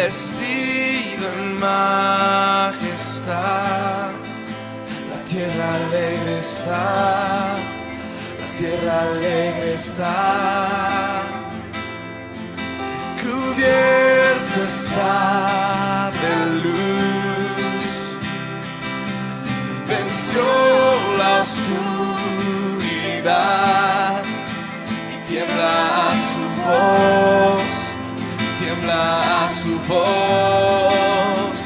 vestido en majestad. La tierra alegre está, la tierra alegre está. Cubierto está de luz, venció la oscuridad y tiembla a su voz, tiembla a su voz.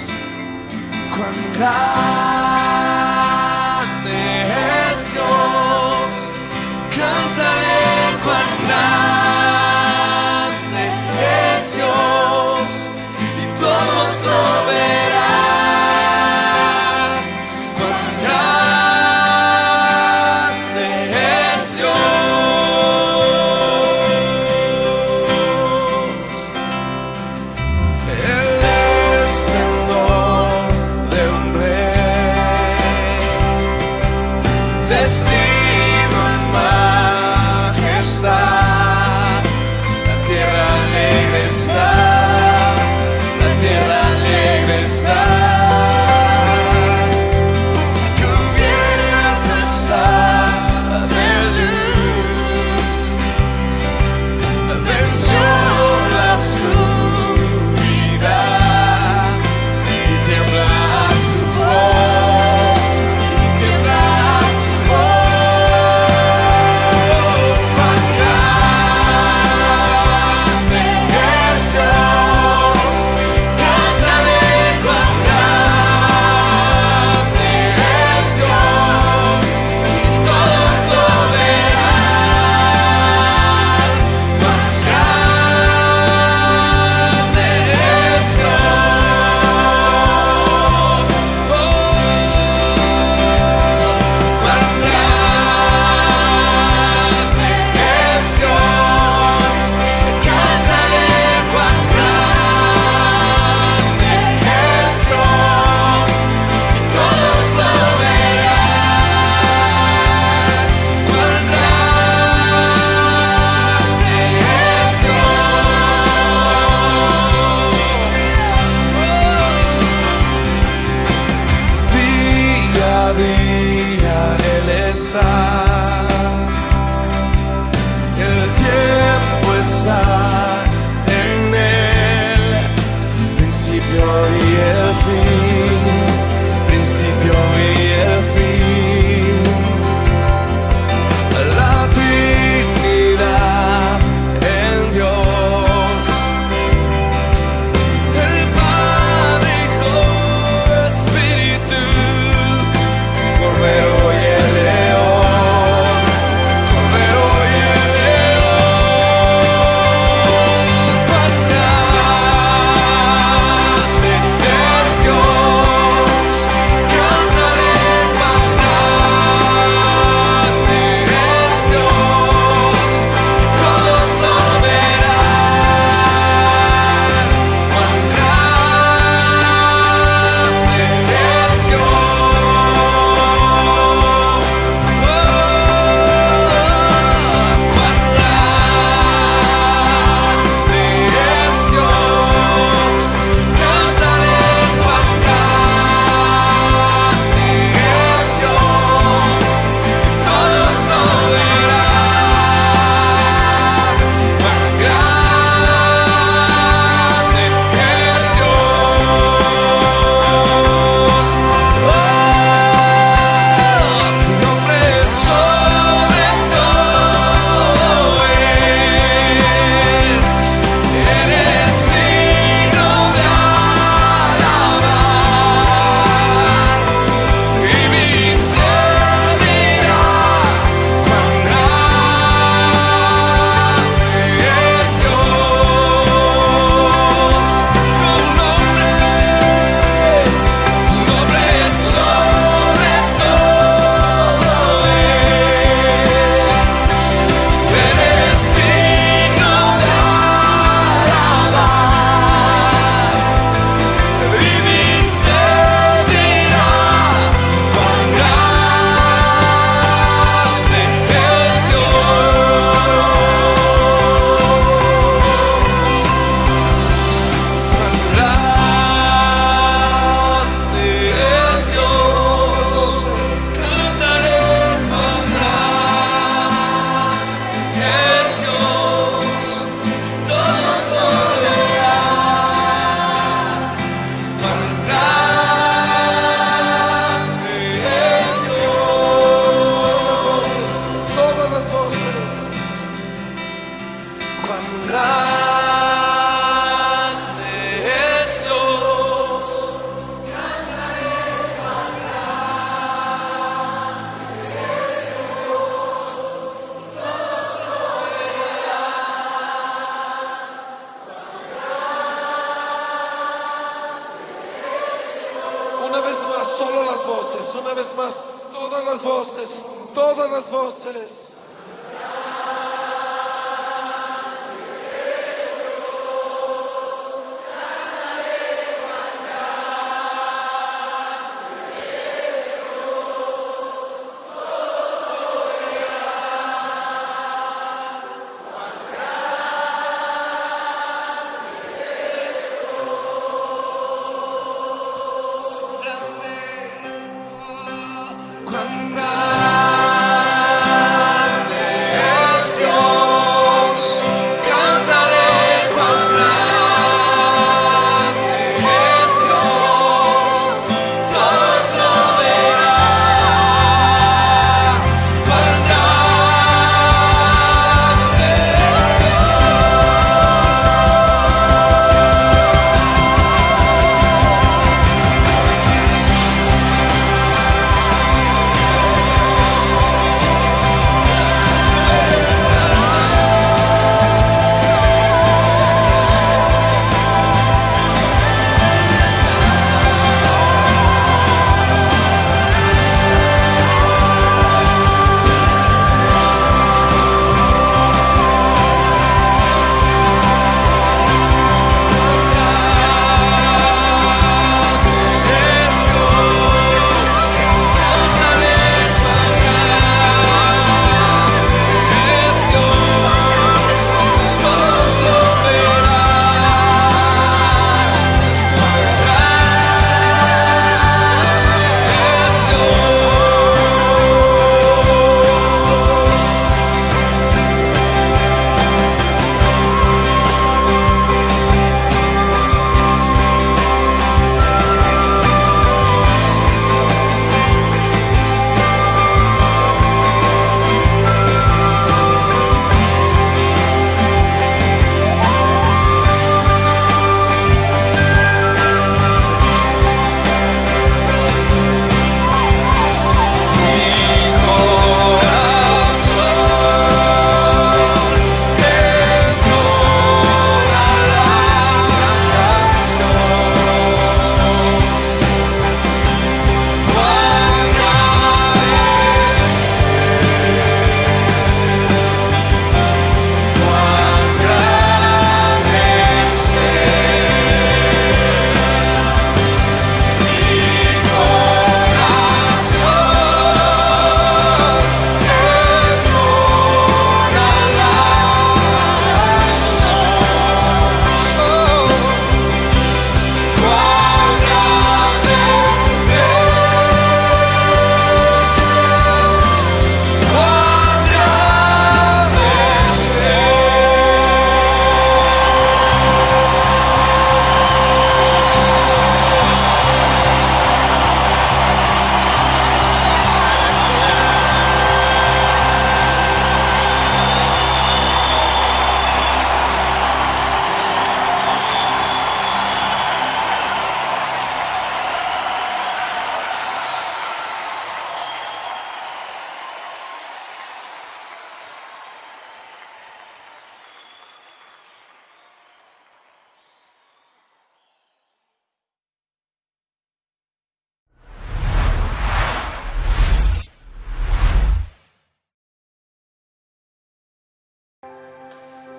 Cuán grande es Dios, cántale cuán grande es Dios, y todos lo verán. Cuán grande es Dios. El esplendor de un rey vez más, solo las voces. Una vez más, todas las voces. Todas las voces.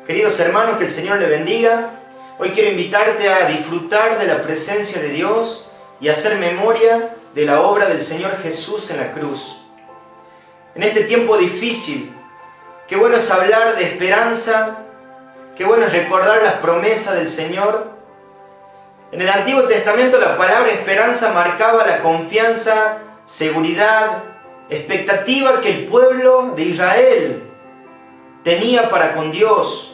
Queridos hermanos, que el Señor les bendiga. Hoy quiero invitarte a disfrutar de la presencia de Dios y hacer memoria de la obra del Señor Jesús en la cruz. En este tiempo difícil, qué bueno es hablar de esperanza, qué bueno es recordar las promesas del Señor. En el Antiguo Testamento la palabra esperanza marcaba la confianza, seguridad, expectativa que el pueblo de Israel tenía para con Dios,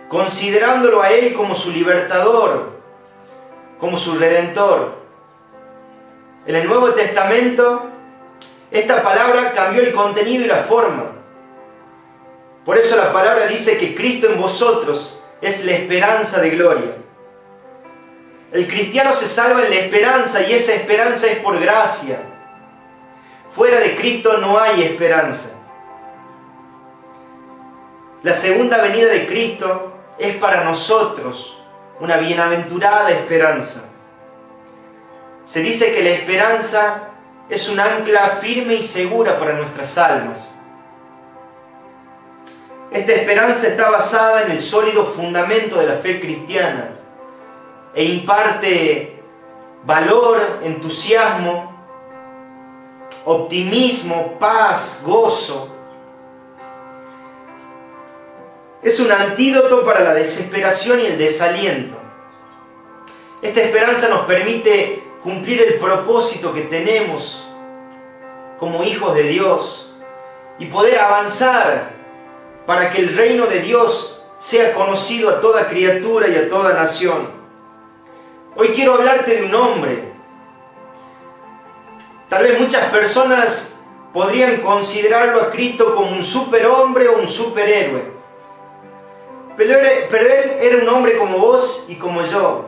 considerándolo a Él como su libertador, como su redentor. En el Nuevo Testamento, esta palabra cambió el contenido y la forma. Por eso la palabra dice que Cristo en vosotros es la esperanza de gloria. El cristiano se salva en la esperanza y esa esperanza es por gracia. Fuera de Cristo no hay esperanza. La segunda venida de Cristo es para nosotros una bienaventurada esperanza. se dice que la esperanza es un ancla firme y segura para nuestras almas. Esta esperanza está basada en el sólido fundamento de la fe cristiana e imparte valor, entusiasmo, optimismo, paz, gozo. Es un antídoto para la desesperación y el desaliento. Esta esperanza nos permite cumplir el propósito que tenemos como hijos de Dios y poder avanzar para que el reino de Dios sea conocido a toda criatura y a toda nación. Hoy quiero hablarte de un hombre. Tal vez muchas personas podrían considerarlo a Cristo como un superhombre o un superhéroe. Pero él era un hombre como vos y como yo.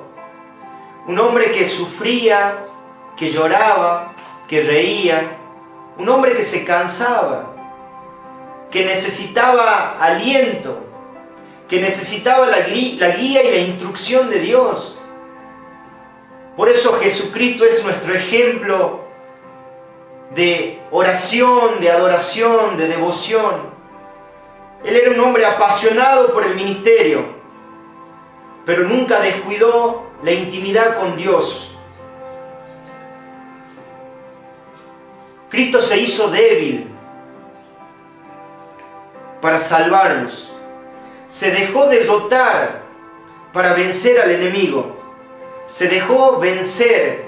Un hombre que sufría, que lloraba, que reía. Un hombre que se cansaba, que necesitaba aliento, que necesitaba la guía y la instrucción de Dios. Por eso Jesucristo es nuestro ejemplo de oración, de adoración, de devoción. Él era un hombre apasionado por el ministerio, pero nunca descuidó la intimidad con Dios. Cristo se hizo débil para salvarnos. Se dejó derrotar para vencer al enemigo. Se dejó vencer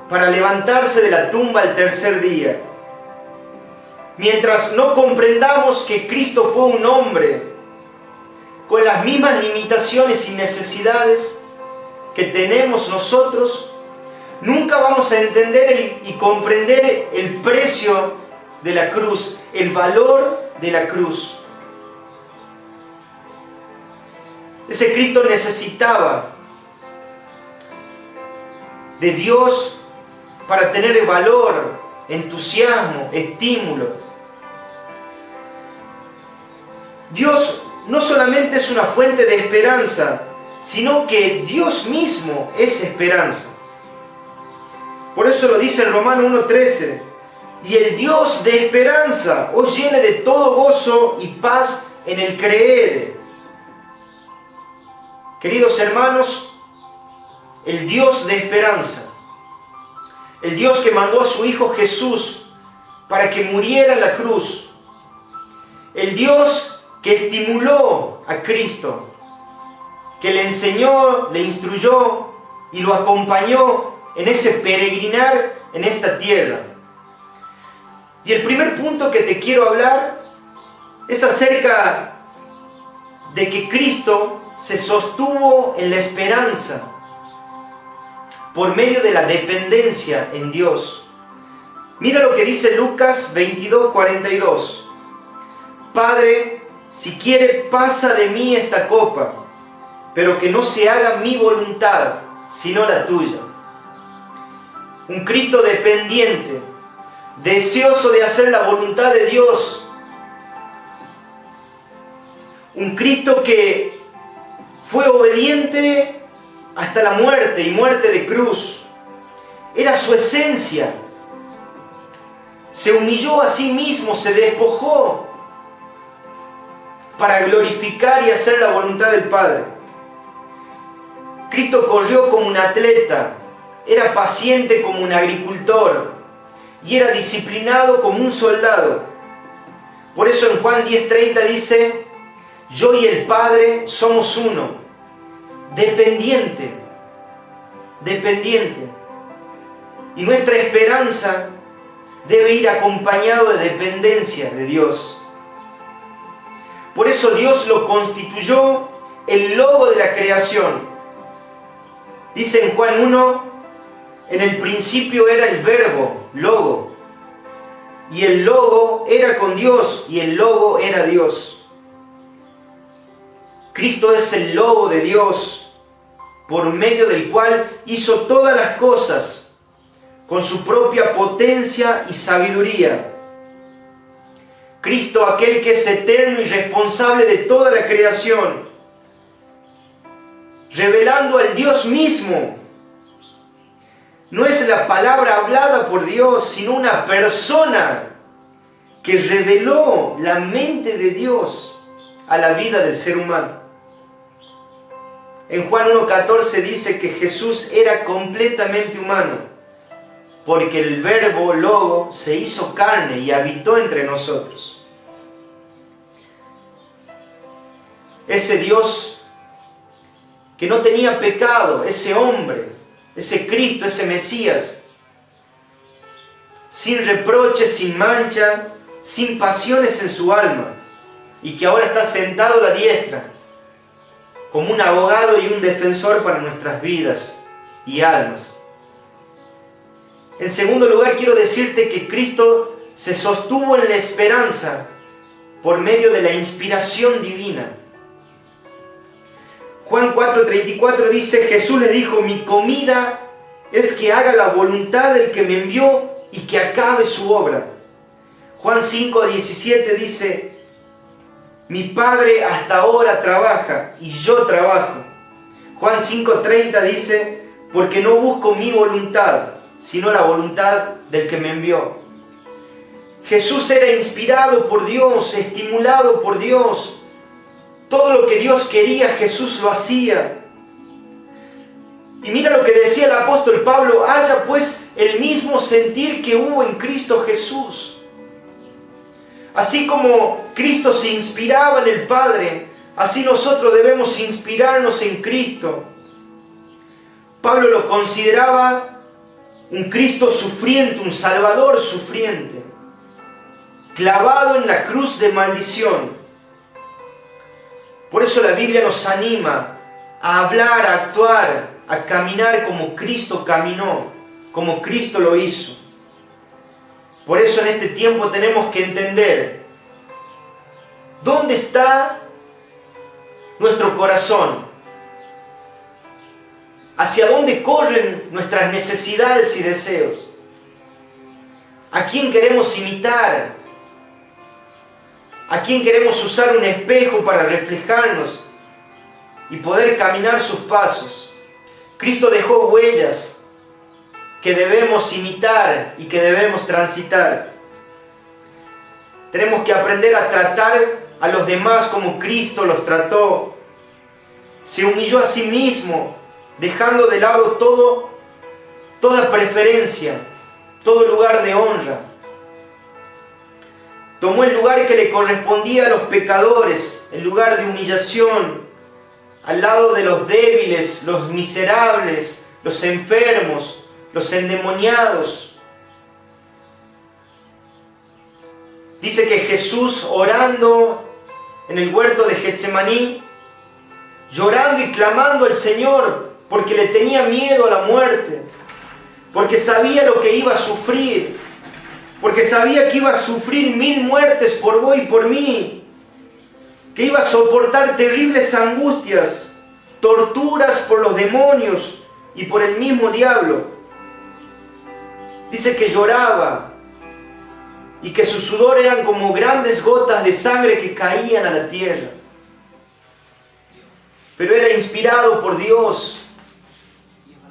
para levantarse de la tumba al tercer día. Mientras no comprendamos que Cristo fue un hombre con las mismas limitaciones y necesidades que tenemos nosotros, nunca vamos a entender y comprender el precio de la cruz, el valor de la cruz. Ese Cristo necesitaba de Dios para tener valor, entusiasmo, estímulo. Dios no solamente es una fuente de esperanza, sino que Dios mismo es esperanza. Por eso lo dice en Romanos 1:13, y el Dios de esperanza os llene de todo gozo y paz en el creer. Queridos hermanos, el Dios de esperanza, el Dios que mandó a su Hijo Jesús para que muriera en la cruz, el Dios que estimuló a Cristo, que le enseñó, le instruyó y lo acompañó en ese peregrinar en esta tierra. Y el primer punto que te quiero hablar es acerca de que Cristo se sostuvo en la esperanza por medio de la dependencia en Dios. Mira lo que dice Lucas 22:42. Padre, si quiere, pasa de mí esta copa, pero que no se haga mi voluntad, sino la tuya. Un Cristo dependiente, deseoso de hacer la voluntad de Dios. Un Cristo que fue obediente hasta la muerte y muerte de cruz. Era su esencia. Se humilló a sí mismo, se despojó para glorificar y hacer la voluntad del Padre. Cristo corrió como un atleta, era paciente como un agricultor y era disciplinado como un soldado. Por eso en Juan 10:30 dice: yo y el Padre somos uno. Dependiente. Y nuestra esperanza debe ir acompañado de dependencia de Dios. Por eso Dios lo constituyó el logo de la creación. Dice en Juan 1, en el principio era el verbo, logo. Y el logo era con Dios y el logo era Dios. Cristo es el logo de Dios, por medio del cual hizo todas las cosas con su propia potencia y sabiduría. Cristo, aquel que es eterno y responsable de toda la creación, revelando al Dios mismo, no es la palabra hablada por Dios, sino una persona que reveló la mente de Dios a la vida del ser humano. En Juan 1:14 dice que Jesús era completamente humano, porque el verbo logo se hizo carne y habitó entre nosotros. Ese Dios que no tenía pecado, ese hombre, ese Cristo, ese Mesías, sin reproches, sin mancha, sin pasiones en su alma, y que ahora está sentado a la diestra, como un abogado y un defensor para nuestras vidas y almas. En segundo lugar, quiero decirte que Cristo se sostuvo en la esperanza por medio de la inspiración divina. Juan 4:34 dice, Jesús le dijo, mi comida es que haga la voluntad del que me envió y que acabe su obra. Juan 5:17 dice, mi Padre hasta ahora trabaja y yo trabajo. Juan 5:30 dice, porque no busco mi voluntad, sino la voluntad del que me envió. Jesús era inspirado por Dios, estimulado por Dios. Todo lo que Dios quería, Jesús lo hacía. Y mira lo que decía el apóstol Pablo, haya pues el mismo sentir que hubo en Cristo Jesús. Así como Cristo se inspiraba en el Padre, así nosotros debemos inspirarnos en Cristo. Pablo lo consideraba un Cristo sufriente, un Salvador sufriente, clavado en la cruz de maldición. Por eso la Biblia nos anima a hablar, a actuar, a caminar como Cristo caminó, como Cristo lo hizo. Por eso en este tiempo tenemos que entender dónde está nuestro corazón, hacia dónde corren nuestras necesidades y deseos, a quién queremos imitar, a quién queremos usar un espejo para reflejarnos y poder caminar sus pasos. Cristo dejó huellas que debemos imitar y que debemos transitar. Tenemos que aprender a tratar a los demás como Cristo los trató. Se humilló a sí mismo, dejando de lado toda preferencia, todo lugar de honra. Tomó el lugar que le correspondía a los pecadores, el lugar de humillación, al lado de los débiles, los miserables, los enfermos, los endemoniados. Dice que Jesús, orando en el huerto de Getsemaní, llorando y clamando al Señor, porque le tenía miedo a la muerte, porque sabía lo que iba a sufrir, porque sabía que iba a sufrir 1000 muertes por vos y por mí, que iba a soportar terribles angustias, torturas por los demonios y por el mismo diablo. Dice que lloraba y que su sudor eran como grandes gotas de sangre que caían a la tierra. Pero era inspirado por Dios,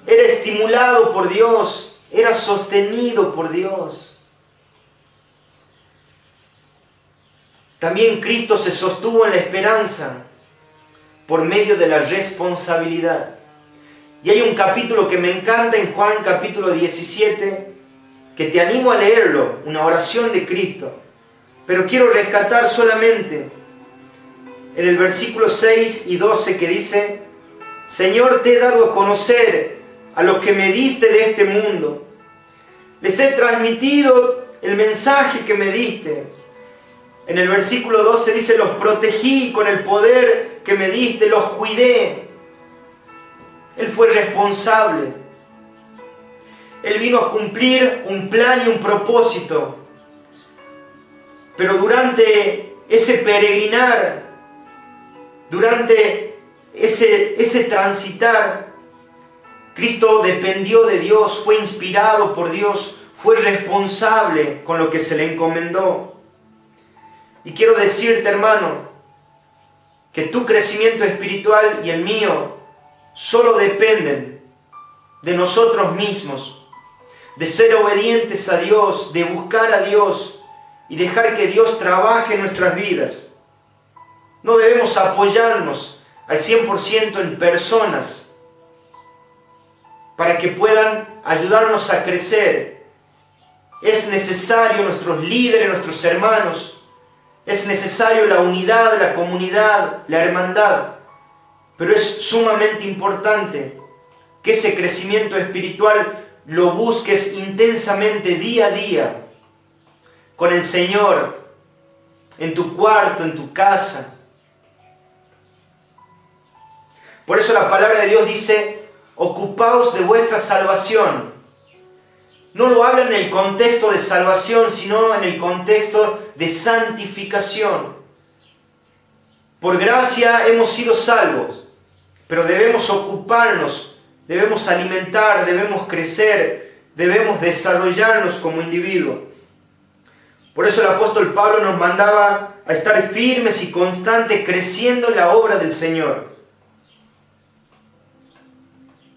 era estimulado por Dios, era sostenido por Dios. También Cristo se sostuvo en la esperanza por medio de la responsabilidad. Y hay un capítulo que me encanta en Juan capítulo 17, que te animo a leerlo, una oración de Cristo. Pero quiero rescatar solamente en el versículo 6 y 12 que dice, Señor, te he dado a conocer a los que me diste de este mundo. Les he transmitido el mensaje que me diste. En el versículo 12 dice, los protegí con el poder que me diste, los cuidé. Él fue responsable. Él vino a cumplir un plan y un propósito. Pero durante ese peregrinar, durante ese transitar, Cristo dependió de Dios, fue inspirado por Dios, fue responsable con lo que se le encomendó. Y quiero decirte, hermano, que tu crecimiento espiritual y el mío solo dependen de nosotros mismos, de ser obedientes a Dios, de buscar a Dios y dejar que Dios trabaje en nuestras vidas. No debemos apoyarnos al 100% en personas para que puedan ayudarnos a crecer. Es necesario nuestros líderes, nuestros hermanos. Es necesario la unidad, la comunidad, la hermandad. Pero es sumamente importante que ese crecimiento espiritual lo busques intensamente día a día con el Señor, en tu cuarto, en tu casa. Por eso la palabra de Dios dice, ocupaos de vuestra salvación. No lo habla en el contexto de salvación, sino en el contexto de santificación. Por gracia hemos sido salvos, pero debemos ocuparnos, debemos alimentar, debemos crecer, debemos desarrollarnos como individuos. Por eso el apóstol Pablo nos mandaba a estar firmes y constantes, creciendo en la obra del Señor.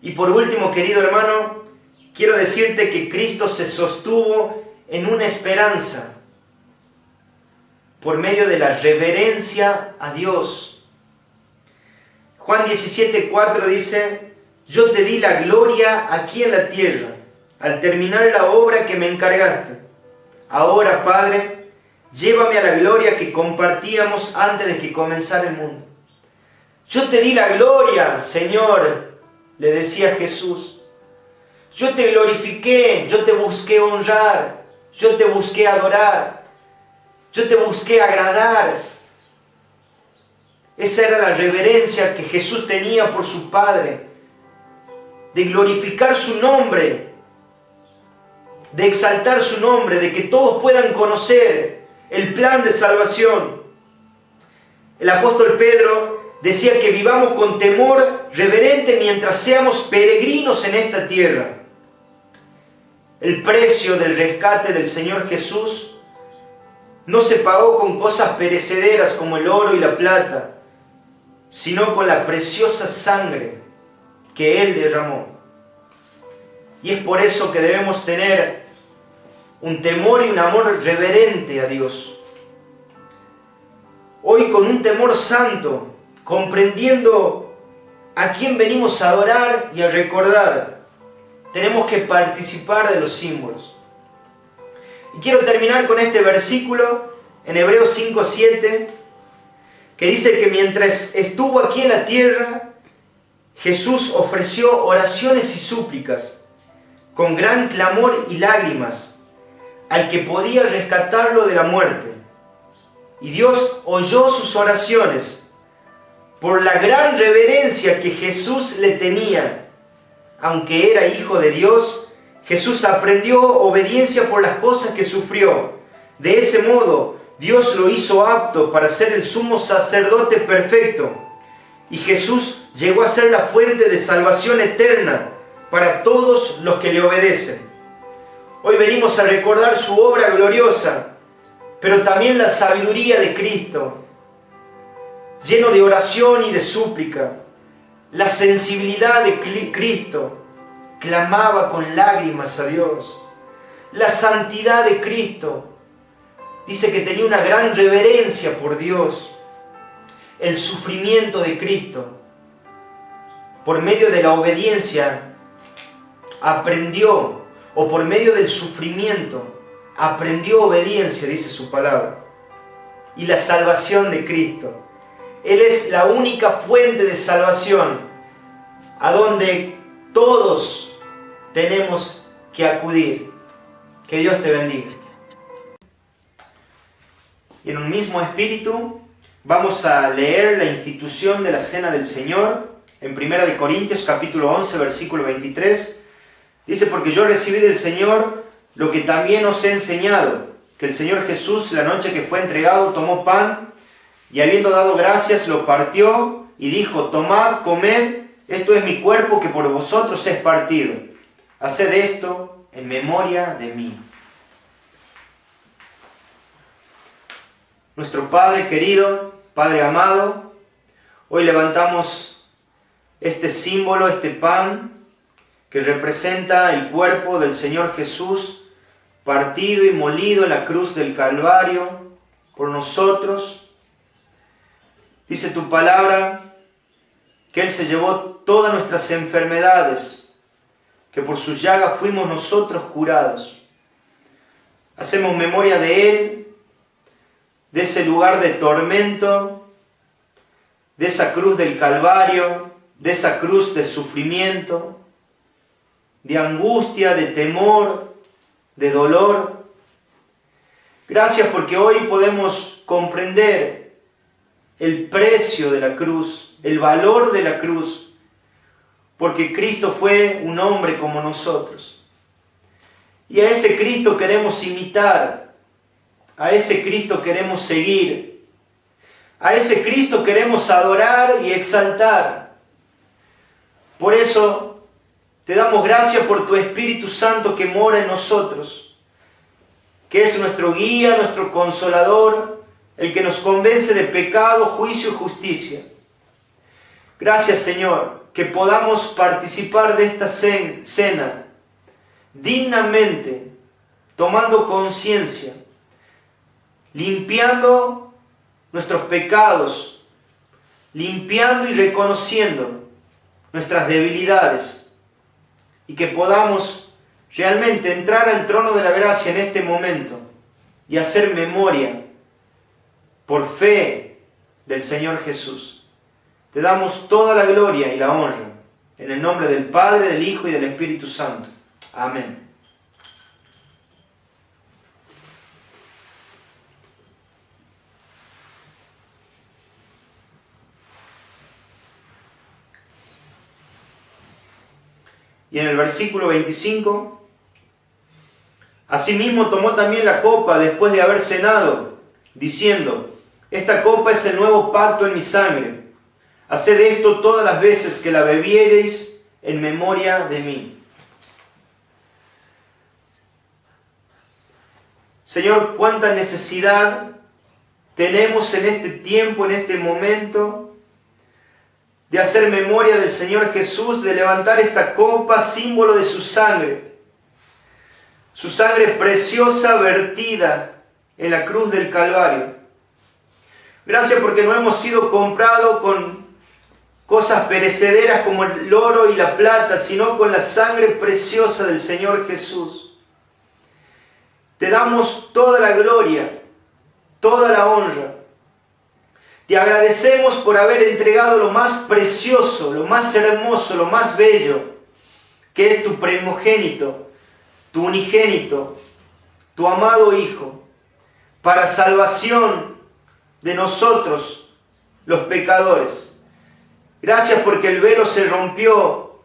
Y por último, querido hermano, quiero decirte que Cristo se sostuvo en una esperanza por medio de la reverencia a Dios. Juan 17:4 dice, yo te di la gloria aquí en la tierra, al terminar la obra que me encargaste. Ahora, Padre, llévame a la gloria que compartíamos antes de que comenzara el mundo. Yo te di la gloria, Señor, le decía Jesús. Yo te glorifiqué, yo te busqué honrar, yo te busqué adorar, yo te busqué agradar. Esa era la reverencia que Jesús tenía por su Padre, de glorificar su nombre, de exaltar su nombre, de que todos puedan conocer el plan de salvación. El apóstol Pedro decía que vivamos con temor reverente mientras seamos peregrinos en esta tierra. El precio del rescate del Señor Jesús no se pagó con cosas perecederas como el oro y la plata, sino con la preciosa sangre que Él derramó. Y es por eso que debemos tener un temor y un amor reverente a Dios. Hoy con un temor santo, comprendiendo a quién venimos a adorar y a recordar, tenemos que participar de los símbolos. Y quiero terminar con este versículo en Hebreos 5:7, que dice que mientras estuvo aquí en la tierra, Jesús ofreció oraciones y súplicas con gran clamor y lágrimas al que podía rescatarlo de la muerte. Y Dios oyó sus oraciones por la gran reverencia que Jesús le tenía. Aunque era hijo de Dios, Jesús aprendió obediencia por las cosas que sufrió. De ese modo, Dios lo hizo apto para ser el sumo sacerdote perfecto. Y Jesús llegó a ser la fuente de salvación eterna para todos los que le obedecen. Hoy venimos a recordar su obra gloriosa, pero también la sabiduría de Cristo, lleno de oración y de súplica. La sensibilidad de Cristo, clamaba con lágrimas a Dios. La santidad de Cristo, dice que tenía una gran reverencia por Dios. El sufrimiento de Cristo, por medio de la obediencia, aprendió, o por medio del sufrimiento, aprendió obediencia, dice su palabra. Y la salvación de Cristo. Él es la única fuente de salvación a donde todos tenemos que acudir. Que Dios te bendiga. Y en un mismo espíritu vamos a leer la institución de la Cena del Señor en 1 Corintios capítulo 11, versículo 23. Dice, porque yo recibí del Señor lo que también os he enseñado, que el Señor Jesús, la noche que fue entregado, tomó pan, y habiendo dado gracias, lo partió, y dijo, tomad, comed, esto es mi cuerpo que por vosotros es partido. Haced esto en memoria de mí. Nuestro Padre querido, Padre amado, hoy levantamos este símbolo, este pan, que representa el cuerpo del Señor Jesús, partido y molido en la cruz del Calvario por nosotros. Dice tu palabra que Él se llevó todas nuestras enfermedades, que por sus llagas fuimos nosotros curados. Hacemos memoria de Él, de ese lugar de tormento, de esa cruz del Calvario, de esa cruz de sufrimiento, de angustia, de temor, de dolor. Gracias porque hoy podemos comprender el precio de la cruz, el valor de la cruz, porque Cristo fue un hombre como nosotros. Y a ese Cristo queremos imitar, a ese Cristo queremos seguir, a ese Cristo queremos adorar y exaltar. Por eso te damos gracias por tu Espíritu Santo que mora en nosotros, que es nuestro guía, nuestro consolador, el que nos convence de pecado, juicio y justicia. Gracias, Señor, que podamos participar de esta cena dignamente, tomando conciencia, limpiando nuestros pecados, limpiando y reconociendo nuestras debilidades, y que podamos realmente entrar al trono de la gracia en este momento y hacer memoria por fe del Señor Jesús. Te damos toda la gloria y la honra, en el nombre del Padre, del Hijo y del Espíritu Santo. Amén. Y en el versículo 25, asimismo tomó también la copa después de haber cenado, diciendo: esta copa es el nuevo pacto en mi sangre. Haced esto todas las veces que la bebiereis en memoria de mí. Señor, cuánta necesidad tenemos en este tiempo, en este momento, de hacer memoria del Señor Jesús, de levantar esta copa, símbolo de su sangre preciosa vertida en la cruz del Calvario. Gracias porque no hemos sido comprados con cosas perecederas como el oro y la plata, sino con la sangre preciosa del Señor Jesús. Te damos toda la gloria, toda la honra. Te agradecemos por haber entregado lo más precioso, lo más hermoso, lo más bello, que es tu primogénito, tu unigénito, tu amado Hijo, para salvación de nosotros, los pecadores. Gracias porque el velo se rompió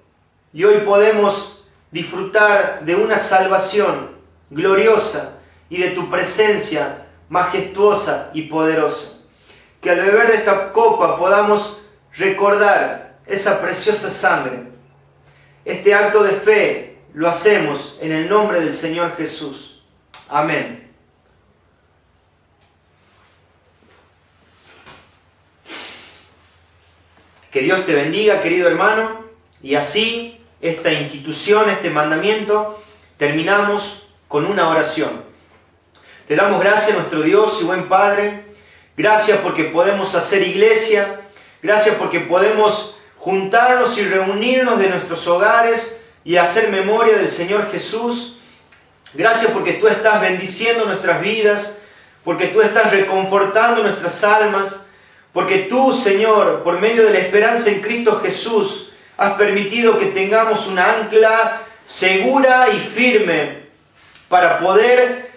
y hoy podemos disfrutar de una salvación gloriosa y de tu presencia majestuosa y poderosa. Que al beber de esta copa podamos recordar esa preciosa sangre. Este acto de fe lo hacemos en el nombre del Señor Jesús. Amén. Que Dios te bendiga, querido hermano, y así esta institución, este mandamiento, terminamos con una oración. Te damos gracias a nuestro Dios y buen Padre. Gracias porque podemos hacer iglesia. Gracias porque podemos juntarnos y reunirnos de nuestros hogares y hacer memoria del Señor Jesús. Gracias porque tú estás bendiciendo nuestras vidas, porque tú estás reconfortando nuestras almas, porque tú, Señor, por medio de la esperanza en Cristo Jesús, has permitido que tengamos una ancla segura y firme para poder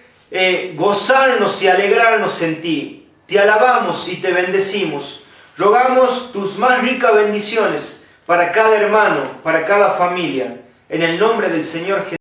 gozarnos y alegrarnos en ti. Te alabamos y te bendecimos. Rogamos tus más ricas bendiciones para cada hermano, para cada familia, en el nombre del Señor Jesús.